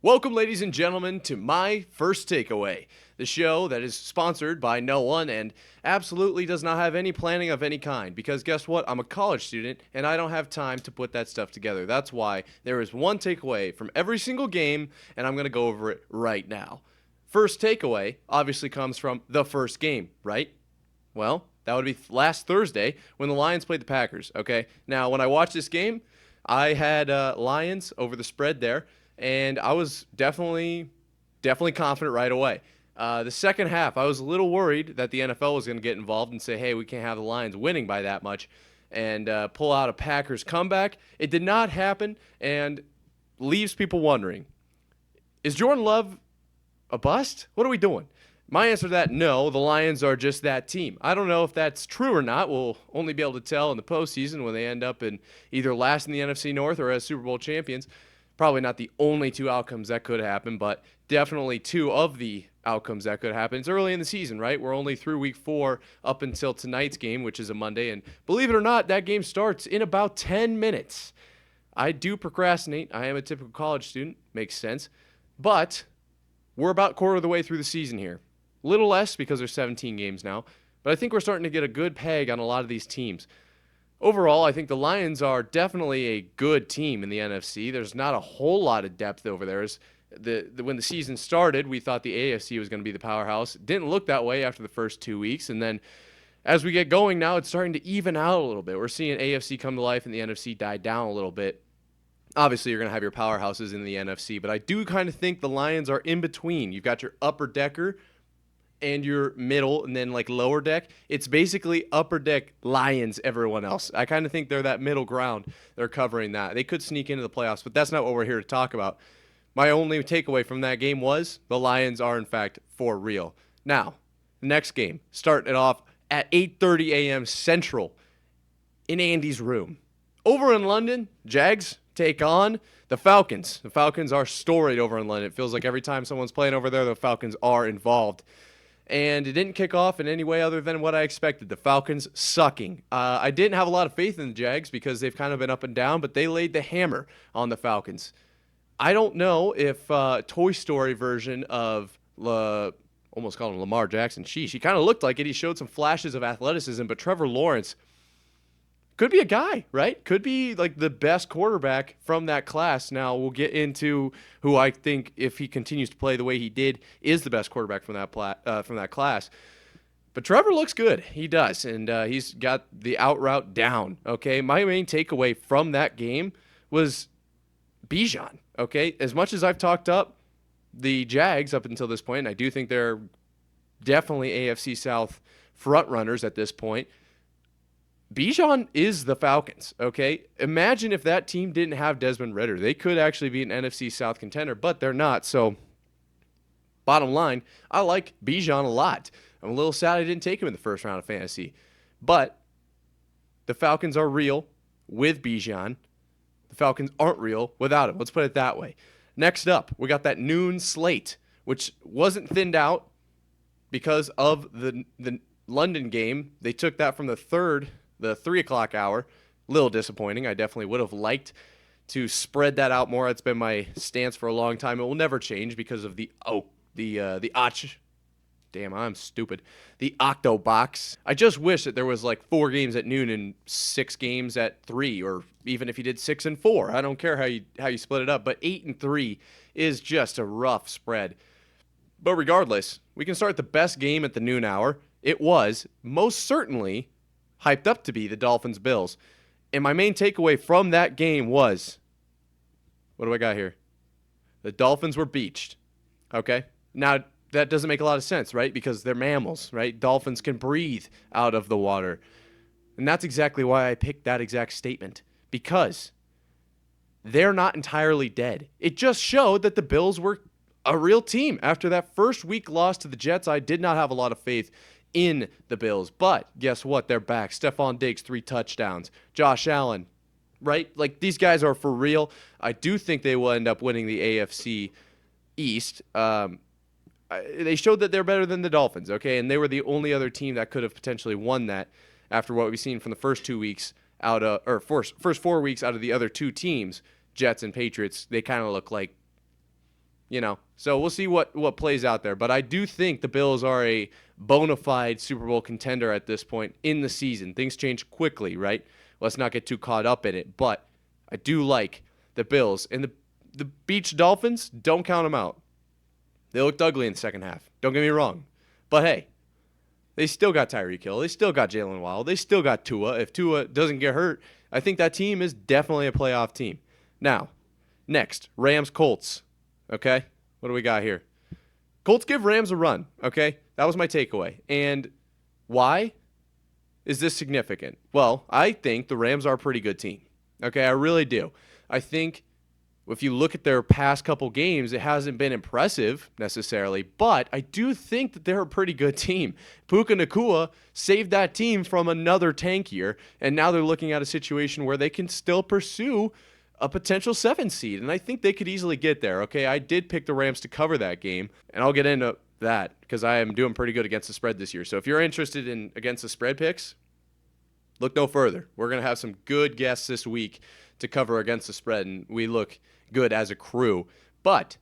Welcome, ladies and gentlemen, to My First Takeaway, the show that is sponsored by no one and absolutely does not have any planning of any kind. Because guess what? I'm a college student and I don't have time to put that stuff together. That's why there is one takeaway from every single game, and I'm going to go over it right now. First takeaway obviously comes from the first game, right? Well, that would be last Thursday when the Lions played the Packers, okay? Now, when I watched this game, I had Lions over the spread there. And I was definitely confident right away. The second half, I was a little worried that the NFL was going to get involved and say, hey, we can't have the Lions winning by that much and pull out a Packers comeback. It did not happen and leaves people wondering, is Jordan Love a bust? What are we doing? My answer to that, no, the Lions are just that team. I don't know if that's true or not. We'll only be able to tell in the postseason when they end up in either last in the NFC North or as Super Bowl champions. Probably not the only two outcomes that could happen, but definitely two of the outcomes that could happen. It's early in the season, right? We're only through week 4 up until tonight's game, which is a Monday. And believe it or not, that game starts in about 10 minutes. I do procrastinate. I am a typical college student. Makes sense. But we're about quarter of the way through the season here. A little less because there's 17 games now. But I think we're starting to get a good peg on a lot of these teams. Overall, I think the Lions are definitely a good team in the NFC. There's not a whole lot of depth over there. When the season started, we thought the AFC was going to be the powerhouse. It didn't look that way after the first 2 weeks. And then as we get going now, it's starting to even out a little bit. We're seeing AFC come to life and the NFC die down a little bit. Obviously, you're going to have your powerhouses in the NFC, but I do kind of think the Lions are in between. You've got your upper decker and your middle and then like lower deck. It's basically upper deck Lions, everyone else. I kind of think they're that middle ground. They're covering that. They could sneak into the playoffs, but that's not what we're here to talk about. My only takeaway from that game was the Lions are, in fact, for real. Now, the next game, starting it off at 8:30 a.m. Central in Andy's room. Over in London, Jags take on the Falcons. The Falcons are storied over in London. It feels like every time someone's playing over there, the Falcons are involved. And it didn't kick off in any way other than what I expected. The Falcons sucking. I didn't have a lot of faith in the Jags because they've kind of been up and down, but they laid the hammer on the Falcons. I don't know if Toy Story version of, almost called him Lamar Jackson, sheesh, he kind of looked like it. He showed some flashes of athleticism, but Trevor Lawrence could be a guy, right? Could be like the best quarterback from that class. Now, we'll get into who I think, if he continues to play the way he did, is the best quarterback from that class. But Trevor looks good. He does, and he's got the out route down, okay? My main takeaway from that game was Bijan, okay? As much as I've talked up the Jags up until this point, and I do think they're definitely AFC South front runners at this point, Bijan is the Falcons, okay? Imagine if that team didn't have Desmond Ridder. They could actually be an NFC South contender, but they're not. So, bottom line, I like Bijan a lot. I'm a little sad I didn't take him in the first round of fantasy. But the Falcons are real with Bijan. The Falcons aren't real without him. Let's put it that way. Next up, we got that noon slate, which wasn't thinned out because of the London game. They took that from the 3 o'clock hour. A little disappointing. I definitely would have liked to spread that out more. That's been my stance for a long time. It will never change because of the I'm stupid. The Octo Box. I just wish that there was like 4 games at noon and 6 games at 3, or even if you did 6 and 4. I don't care how you split it up, but 8 and 3 is just a rough spread. But regardless, we can start the best game at the noon hour. It was most certainly hyped up to be the Dolphins-Bills. And my main takeaway from that game was, what do I got here? The Dolphins were beached. Okay? Now, that doesn't make a lot of sense, right? Because they're mammals, right? Dolphins can breathe out of the water. And that's exactly why I picked that exact statement. Because they're not entirely dead. It just showed that the Bills were a real team. After that first week loss to the Jets, I did not have a lot of faith in the Bills. But guess what? They're back. Stephon Diggs, 3 touchdowns. Josh Allen, right? Like, these guys are for real. I do think they will end up winning the AFC East. They showed that they're better than the Dolphins, okay? And they were the only other team that could have potentially won that after what we've seen from the first 2 weeks first 4 weeks out of the other 2 teams, Jets and Patriots. They kind of look like So we'll see what plays out there. But I do think the Bills are a bona fide Super Bowl contender at this point in the season. Things change quickly, right? Let's not get too caught up in it. But I do like the Bills. And the Beach Dolphins, don't count them out. They looked ugly in the second half. Don't get me wrong. But hey, they still got Tyreek Hill. They still got Jalen Waddle. They still got Tua. If Tua doesn't get hurt, I think that team is definitely a playoff team. Now, next, Rams-Colts. Okay? What do we got here? Colts give Rams a run. Okay? That was my takeaway. And why is this significant? Well, I think the Rams are a pretty good team. Okay? I really do. I think if you look at their past couple games, it hasn't been impressive necessarily, but I do think that they're a pretty good team. Puka Nacua saved that team from another tank year, and now they're looking at a situation where they can still pursue a potential 7 seed, and I think they could easily get there. Okay, I did pick the Rams to cover that game, and I'll get into that because I am doing pretty good against the spread this year. So if you're interested in against the spread picks, look no further. We're going to have some good guests this week to cover against the spread, and we look good as a crew. But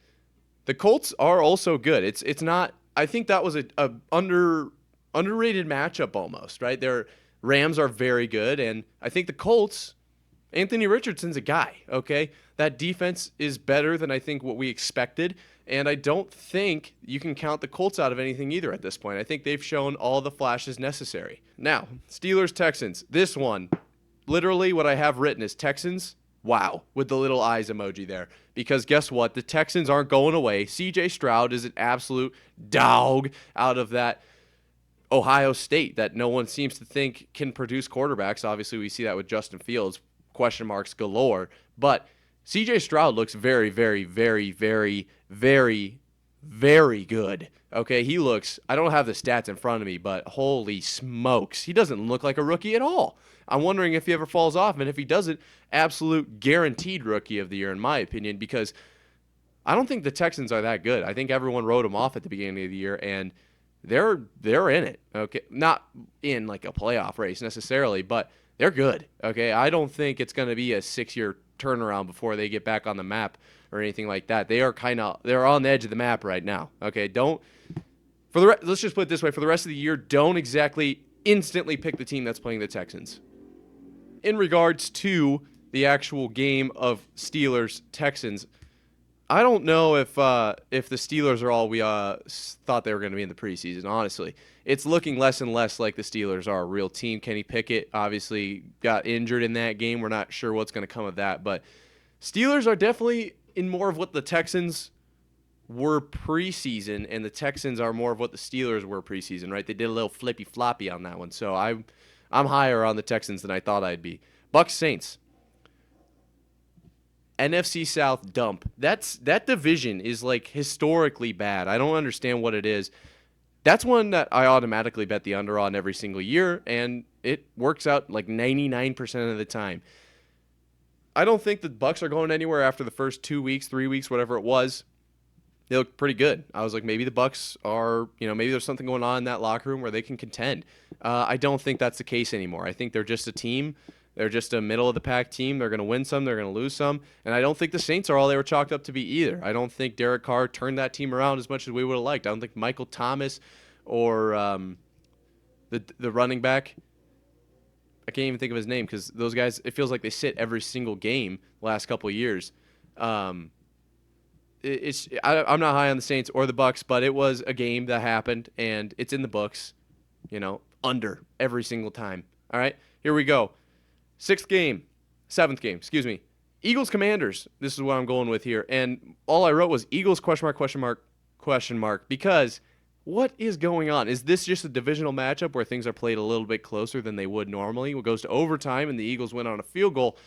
the Colts are also good. It's not. I think that was a underrated matchup almost, right? Their Rams are very good, and I think the Colts, Anthony Richardson's a guy, okay? That defense is better than I think what we expected, and I don't think you can count the Colts out of anything either at this point. I think they've shown all the flashes necessary. Now, Steelers-Texans. This one, literally what I have written is Texans, wow, with the little eyes emoji there. Because guess what? The Texans aren't going away. C.J. Stroud is an absolute dog out of that Ohio State that no one seems to think can produce quarterbacks. Obviously, we see that with Justin Fields. Question marks galore. But C.J. Stroud looks very, very, very, very, very, very good. Okay, he looks, I don't have the stats in front of me, but holy smokes, he doesn't look like a rookie at all. I'm wondering if he ever falls off, and if he doesn't, absolute guaranteed rookie of the year, in my opinion, because I don't think the Texans are that good. I think everyone wrote them off at the beginning of the year, and they're in it. Okay, not in like a playoff race necessarily, but they're good. Okay, I don't think it's going to be a 6-year turnaround before they get back on the map or anything like that. They're on the edge of the map right now. Okay, let's just put it this way: for the rest of the year, don't exactly instantly pick the team that's playing the Texans. In regards to the actual game of Steelers-Texans, I don't know if the Steelers are all we thought they were going to be in the preseason, honestly. It's looking less and less like the Steelers are a real team. Kenny Pickett obviously got injured in that game. We're not sure what's going to come of that, but Steelers are definitely in more of what the Texans were preseason, and the Texans are more of what the Steelers were preseason, right? They did a little flippy-floppy on that one, so I'm higher on the Texans than I thought I'd be. Bucs Saints. NFC South dump. That division is like historically bad. I don't understand what it is. That's one that I automatically bet the under on every single year, and it works out like 99% of the time. I don't think the Bucs are going anywhere after the first 2 weeks, 3 weeks, whatever it was. They look pretty good. I was like, maybe the Bucs are, maybe there's something going on in that locker room where they can contend. I don't think that's the case anymore. I think they're just a team. They're just a middle-of-the-pack team. They're going to win some. They're going to lose some. And I don't think the Saints are all they were chalked up to be either. I don't think Derek Carr turned that team around as much as we would have liked. I don't think Michael Thomas or the running back, I can't even think of his name because those guys, it feels like they sit every single game the last couple of years. I'm not high on the Saints or the Bucs, but it was a game that happened, and it's in the books, under every single time. All right, here we go. Seventh game, Eagles Commanders. This is what I'm going with here. And all I wrote was Eagles ? Because what is going on? Is this just a divisional matchup where things are played a little bit closer than they would normally? It goes to overtime and the Eagles win on a field goal.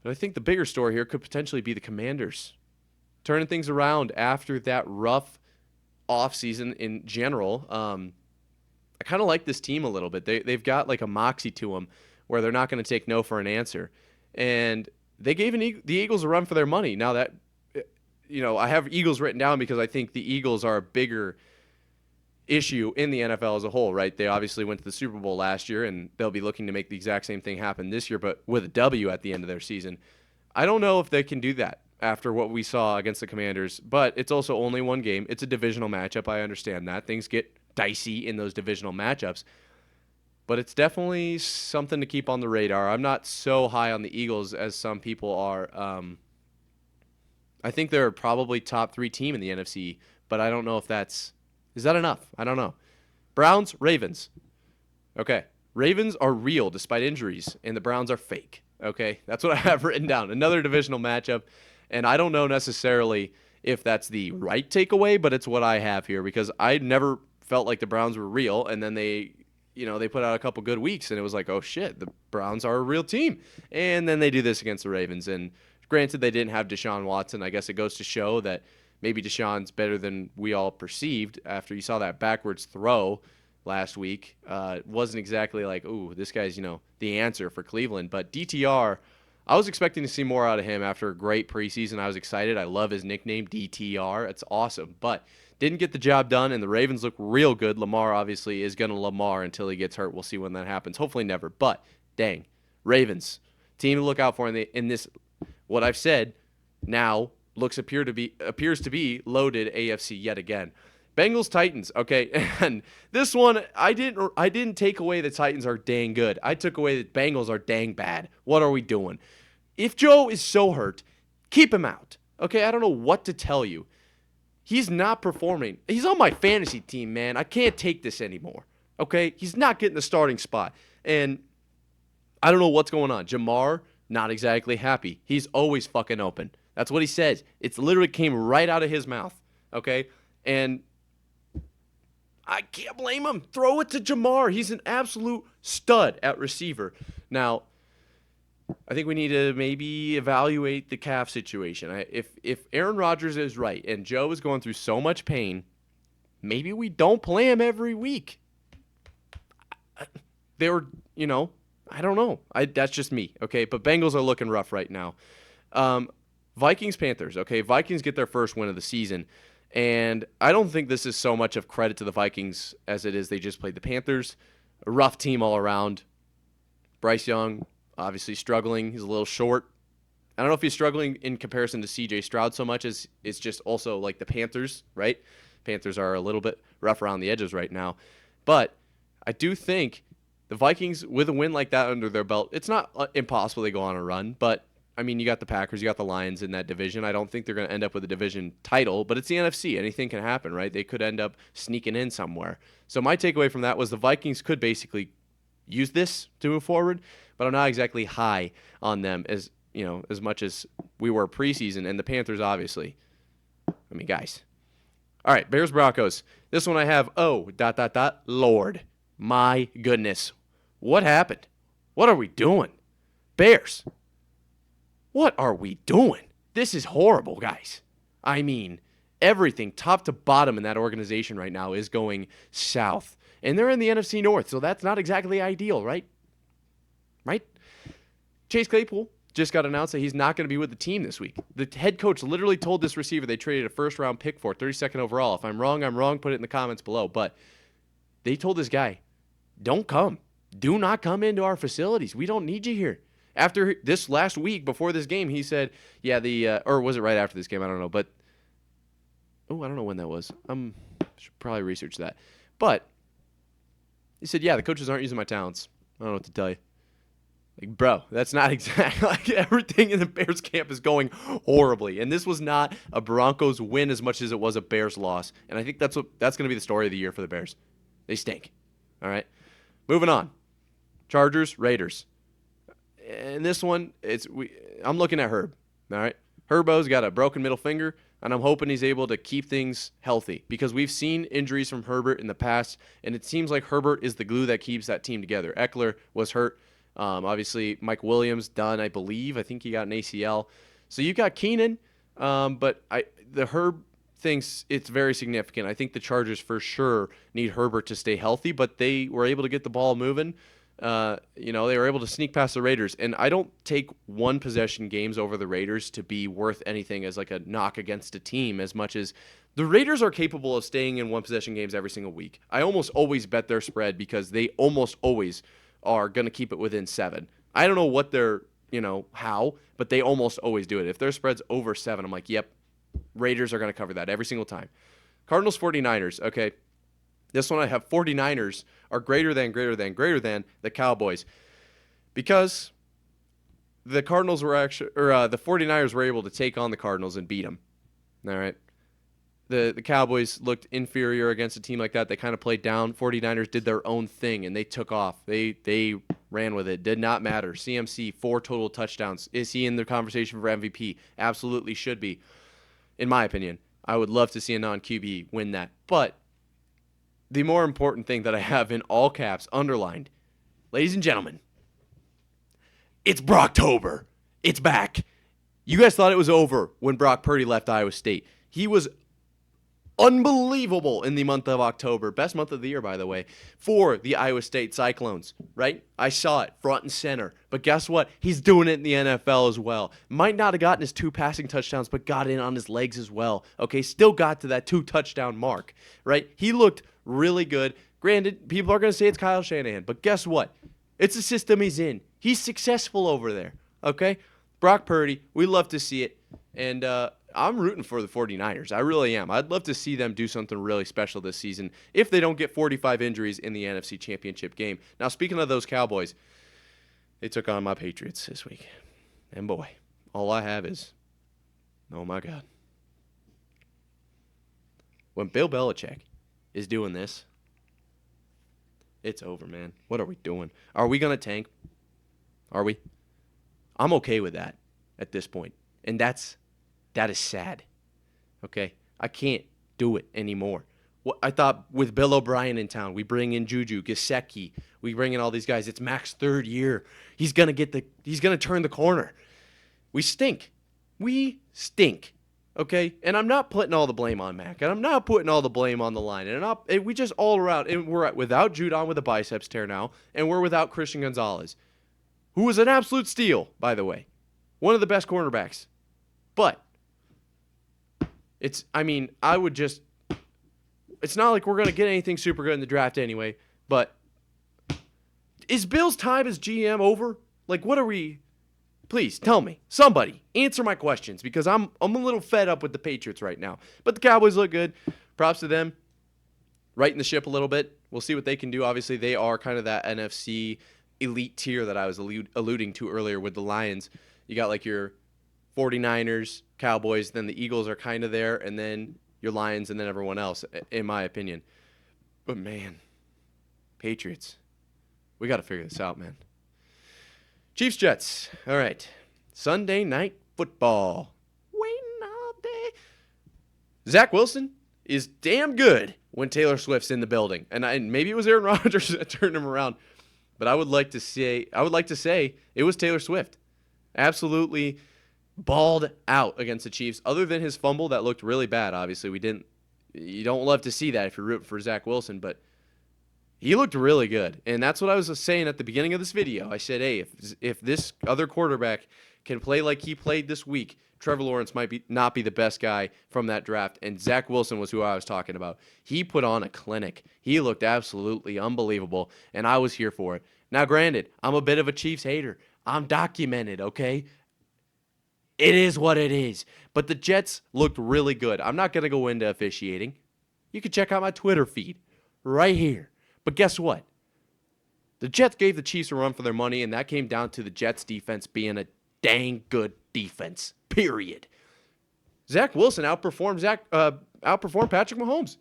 But I think the bigger story here could potentially be the Commanders turning things around after that rough offseason in general. I kind of like this team a little bit. They've got like a moxie to them, where they're not going to take no for an answer. And they gave the Eagles a run for their money. Now that, I have Eagles written down because I think the Eagles are a bigger issue in the NFL as a whole, right? They obviously went to the Super Bowl last year, and they'll be looking to make the exact same thing happen this year, but with a W at the end of their season. I don't know if they can do that. after what we saw against the Commanders, but it's also only one game. It's a divisional matchup. I understand that. Things get dicey in those divisional matchups, but it's definitely something to keep on the radar. I'm not so high on the Eagles as some people are. I think they're probably top 3 team in the NFC, but I don't know if is that enough? I don't know. Browns, Ravens. Okay. Ravens are real despite injuries, and the Browns are fake. Okay, that's what I have written down. Another divisional matchup, and I don't know necessarily if that's the right takeaway, but it's what I have here because I never felt like the Browns were real, and then they put out a couple good weeks, and it was like, oh shit, the Browns are a real team, and then they do this against the Ravens, and granted they didn't have Deshaun Watson. I guess it goes to show that maybe Deshaun's better than we all perceived after you saw that backwards throw last week. It wasn't exactly like, ooh, this guy's, the answer for Cleveland. But DTR, I was expecting to see more out of him after a great preseason. I was excited. I love his nickname, DTR. It's awesome. But didn't get the job done, and the Ravens look real good. Lamar obviously is going to Lamar until he gets hurt. We'll see when that happens. Hopefully never. But, dang, Ravens, team to look out for in this, what I've said now appears to be loaded AFC yet again. Bengals Titans, okay, and this one I didn't take away the Titans are dang good. I took away that Bengals are dang bad. What are we doing? If Joe is so hurt, keep him out. Okay, I don't know what to tell you. He's not performing. He's on my fantasy team, man. I can't take this anymore. Okay, he's not getting the starting spot, and I don't know what's going on. Jamar, not exactly happy. He's always fucking open. That's what he says. It's literally came right out of his mouth. Okay, and I can't blame him. Throw it to Jamar. He's an absolute stud at receiver. Now, I think we need to maybe evaluate the calf situation. If Aaron Rodgers is right and Joe is going through so much pain, maybe we don't play him every week. I don't know. That's just me, okay? But Bengals are looking rough right now. Vikings, Panthers, okay? Vikings get their first win of the season. And I don't think this is so much of credit to the Vikings as it is they just played the Panthers. A rough team all around. Bryce Young, obviously struggling. He's a little short. I don't know if he's struggling in comparison to C.J. Stroud so much as it's just also like the Panthers, right? Panthers are a little bit rough around the edges right now. But I do think the Vikings, with a win like that under their belt, it's not impossible they go on a run, but I mean, you got the Packers, you got the Lions in that division. I don't think they're going to end up with a division title, but it's the NFC. Anything can happen, right? They could end up sneaking in somewhere. So my takeaway from that was the Vikings could basically use this to move forward, but I'm not exactly high on them as much as we were preseason, and the Panthers, obviously. I mean, guys. All right, Bears, Broncos. This one I have, Lord. My goodness. What happened? What are we doing? Bears. What are we doing? This is horrible, guys. I mean, everything top to bottom in that organization right now is going south. And they're in the NFC North, so that's not exactly ideal, right? Right? Chase Claypool just got announced that he's not going to be with the team this week. The head coach literally told this receiver they traded a first-round pick for, 32nd overall. If I'm wrong, I'm wrong. Put it in the comments below. But they told this guy, don't come. Do not come into our facilities. We don't need you here. After this last week, before this game, he said, or was it right after this game? I don't know. But, I don't know when that was. Should probably research that. But he said, the coaches aren't using my talents. I don't know what to tell you. Like, bro, that's not exactly like everything in the Bears camp is going horribly. And this was not a Broncos win as much as it was a Bears loss. And I think that's going to be the story of the year for the Bears. They stink. All right. Moving on. Chargers, Raiders. And this one, I'm looking at Herb. All right. Herbo's got a broken middle finger, and I'm hoping he's able to keep things healthy because we've seen injuries from Herbert in the past, and it seems like Herbert is the glue that keeps that team together. Eckler was hurt. Obviously, Mike Williams done, I believe. I think he got an ACL. So you got Keenan, but the Herb thinks it's very significant. I think the Chargers for sure need Herbert to stay healthy, but they were able to get the ball moving. They were able to sneak past the Raiders, and I don't take one possession games over the Raiders to be worth anything as like a knock against a team as much as the Raiders are capable of staying in one possession games every single week. I almost always bet their spread because they almost always are going to keep it within 7. I don't know what their how, but they almost always do it. If their spread's over 7, I'm like, yep, Raiders are going to cover that every single time. Cardinals 49ers, okay. This one I have 49ers are greater than the Cowboys, because the Cardinals were the 49ers were able to take on the Cardinals and beat them. All right. The Cowboys looked inferior against a team like that. They kind of played down. 49ers did their own thing, and they took off. They ran with it. Did not matter. CMC, 4 total touchdowns. Is he in the conversation for MVP? Absolutely should be, in my opinion. I would love to see a non-QB win that. But the more important thing that I have in all caps underlined, ladies and gentlemen, it's Brocktober. It's back. You guys thought it was over when Brock Purdy left Iowa State. He was unbelievable in the month of October. Best month of the year, by the way, for the Iowa State Cyclones, right? I saw it front and center. But guess what? He's doing it in the NFL as well. Might not have gotten his 2 passing touchdowns, but got in on his legs as well. Okay, still got to that 2-touchdown mark, right? He looked really good. Granted, people are going to say it's Kyle Shanahan, but guess what? It's the system he's in. He's successful over there, okay? Brock Purdy, we love to see it. And I'm rooting for the 49ers. I really am. I'd love to see them do something really special this season if they don't get 45 injuries in the NFC Championship game. Now, speaking of those Cowboys, they took on my Patriots this week. And boy, all I have is, oh my God. When Bill Belichick is doing this, it's over, man. What are we doing? Are we going to tank? Are we? I'm okay with that at this point. And that is sad. Okay? I can't do it anymore. I thought with Bill O'Brien in town, we bring in Juju, Gesicki, we bring in all these guys. It's Mac's 3rd year. He's gonna turn the corner. We stink. Okay? And I'm not putting all the blame on Mac, and I'm not putting all the blame on the line. And we just all around, and we're without Judon with a biceps tear now, and we're without Christian Gonzalez, who was an absolute steal, by the way. One of the best cornerbacks. But it's not like we're going to get anything super good in the draft anyway, but is Bill's time as GM over? Like, what are we? Please tell me. Somebody answer my questions, because I'm a little fed up with the Patriots right now. But the Cowboys look good. Props to them. Righting the ship a little bit. We'll see what they can do. Obviously, they are kind of that NFC elite tier that I was alluding to earlier with the Lions. You got like your 49ers, Cowboys, then the Eagles are kind of there, and then your Lions, and then everyone else, in my opinion. But, man, Patriots, we got to figure this out, man. Chiefs-Jets. All right. Sunday night football. Waiting all day. Zach Wilson is damn good when Taylor Swift's in the building. And maybe it was Aaron Rodgers that turned him around. But I would like to say it was Taylor Swift. Absolutely balled out against the Chiefs. Other than his fumble that looked really bad, obviously. You don't love to see that if you're rooting for Zach Wilson, but he looked really good. And that's what I was saying at the beginning of this video. I said, hey, if this other quarterback can play like he played this week, Trevor Lawrence might not be the best guy from that draft. And Zach Wilson was who I was talking about. He put on a clinic. He looked absolutely unbelievable, and I was here for it. Now, granted, I'm a bit of a Chiefs hater. I'm documented, okay? It is what it is. But the Jets looked really good. I'm not going to go into officiating. You can check out my Twitter feed right here. But guess what? The Jets gave the Chiefs a run for their money, and that came down to the Jets' defense being a dang good defense, period. Zach Wilson outperformed Patrick Mahomes.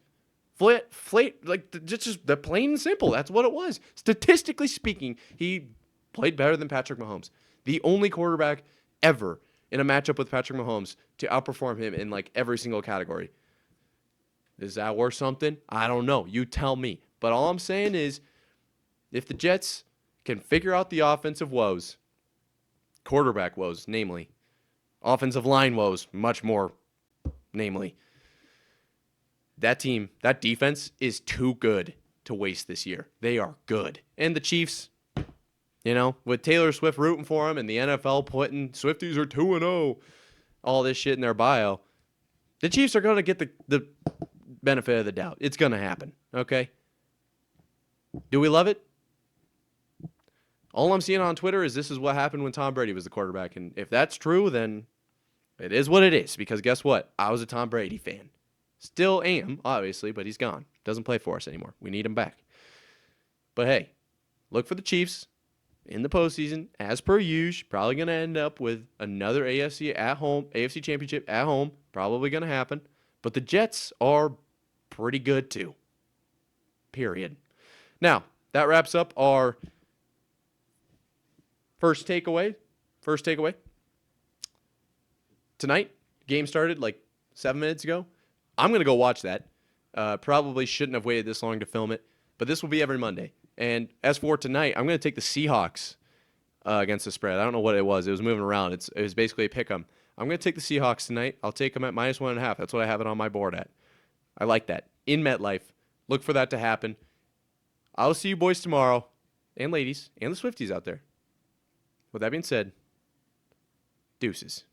Just the plain and simple. That's what it was. Statistically speaking, he played better than Patrick Mahomes. The only quarterback ever in a matchup with Patrick Mahomes to outperform him in like every single category. Is that worth something? I don't know. You tell me. But all I'm saying is, if the Jets can figure out the offensive woes, quarterback woes, namely, offensive line woes, much more, namely, that defense is too good to waste this year. They are good. And the Chiefs, with Taylor Swift rooting for them and the NFL putting Swifties are 2-0, all this shit in their bio, the Chiefs are going to get the benefit of the doubt. It's going to happen, okay? Do we love it? All I'm seeing on Twitter is this is what happened when Tom Brady was the quarterback. And if that's true, then it is what it is. Because guess what? I was a Tom Brady fan. Still am, obviously, but he's gone. Doesn't play for us anymore. We need him back. But hey, look for the Chiefs in the postseason, as per usual. Probably going to end up with another AFC championship at home. Probably going to happen. But the Jets are pretty good too. Period. Now, that wraps up our first takeaway. Tonight, game started like 7 minutes ago. I'm going to go watch that. Probably shouldn't have waited this long to film it, but this will be every Monday. And as for tonight, I'm going to take the Seahawks against the spread. I don't know what it was. It was moving around. It was basically a pick 'em. I'm going to take the Seahawks tonight. I'll take them at -1.5. That's what I have it on my board at. I like that. In MetLife. Look for that to happen. I'll see you boys tomorrow, and ladies, and the Swifties out there. With that being said, deuces.